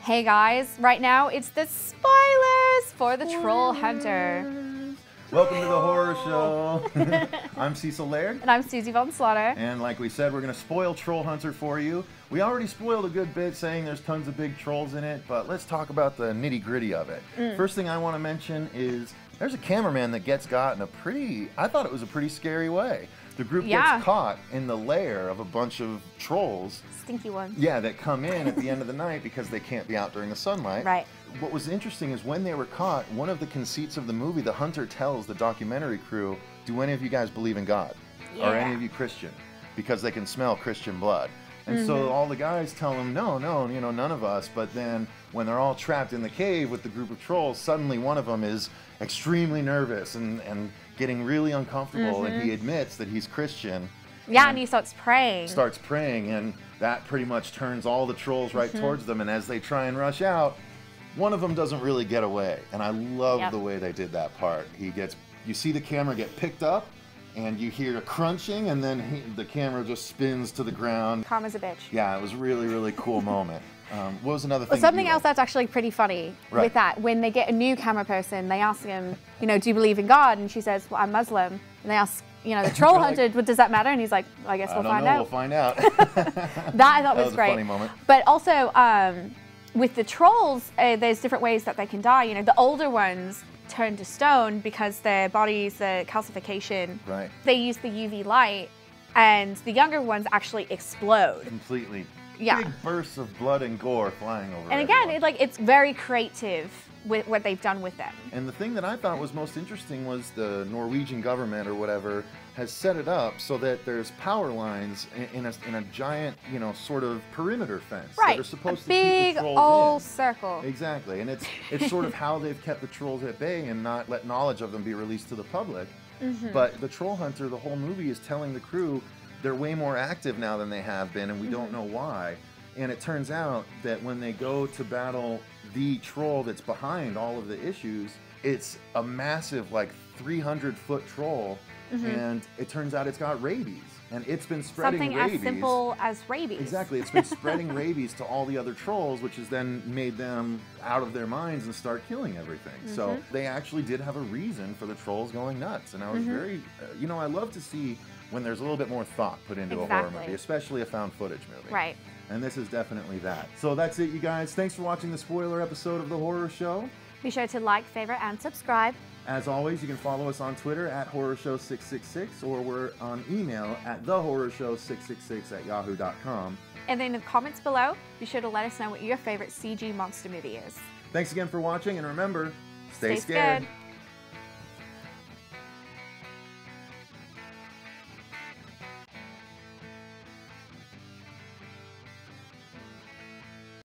Hey guys, right now it's the spoilers for the Trollhunter. Welcome to the horror show. I'm Cecil Laird. And I'm Susie von Slaughter. And like we said, we're going to spoil Trollhunter for you. We already spoiled a good bit saying there's tons of big trolls in it, but let's talk about the nitty-gritty of it. First thing I want to mention is there's a cameraman that gets got in a pretty, I thought it was a pretty scary way. The group gets caught in the lair of a bunch of trolls. Stinky ones. Yeah, that come in at the end of the night because they can't be out during the sunlight. Right. What was interesting is when they were caught, one of the conceits of the movie, the hunter tells the documentary crew, do any of you guys believe in God? Yeah. Are any of you Christian? Because they can smell Christian blood. And so all the guys tell him, no, you know, none of us. But then when they're all trapped in the cave with the group of trolls, suddenly one of them is extremely nervous and getting really uncomfortable. And he admits that he's Christian. Yeah, and he starts praying. And that pretty much turns all the trolls right towards them. And as they try and rush out, one of them doesn't really get away. And I love the way they did that part. You see the camera get picked up, and you hear a crunching, and then the camera just spins to the ground. Calm as a bitch. Yeah, it was a really, really cool moment. What was another thing? Something else that's actually pretty funny with that, when they get a new camera person, they ask him, you know, do you believe in God? And she says, well, I'm Muslim. And they ask, you know, the troll hunter, what does that matter? And he's like, well, I guess we'll find out. We'll find out. That I thought was great. A funny moment. But also, with the trolls, there's different ways that they can die. You know, the older ones turn to stone because their bodies, the calcification, they use the UV light, and the younger ones actually explode. Completely. Yeah. Big bursts of blood and gore flying over And again, it's very creative with what they've done with them. And the thing that I thought was most interesting was the Norwegian government or whatever has set it up so that there's power lines in a giant, you know, sort of perimeter fence that are supposed to keep the trolls old in. Circle. Exactly, and it's sort of how they've kept the trolls at bay and not let knowledge of them be released to the public. But the troll hunter, the whole movie is telling the crew they're way more active now than they have been, and we don't know why. And it turns out that when they go to battle the troll that's behind all of the issues, it's a massive, like 300-foot troll, and it turns out it's got rabies. And it's been spreading rabies. Something as simple as rabies. Exactly. It's been spreading rabies to all the other trolls, which has then made them out of their minds and start killing everything. So they actually did have a reason for the trolls going nuts. And I was very, you know, I love to see when there's a little bit more thought put into a horror movie, especially a found footage movie. Right. And this is definitely that. So that's it, you guys. Thanks for watching the spoiler episode of The Horror Show. Be sure to like, favorite, and subscribe. As always, you can follow us on Twitter at HorrorShow666, or we're on email at thehorrorshow666@yahoo.com. And then in the comments below, be sure to let us know what your favorite CG monster movie is. Thanks again for watching, and remember, stay scared.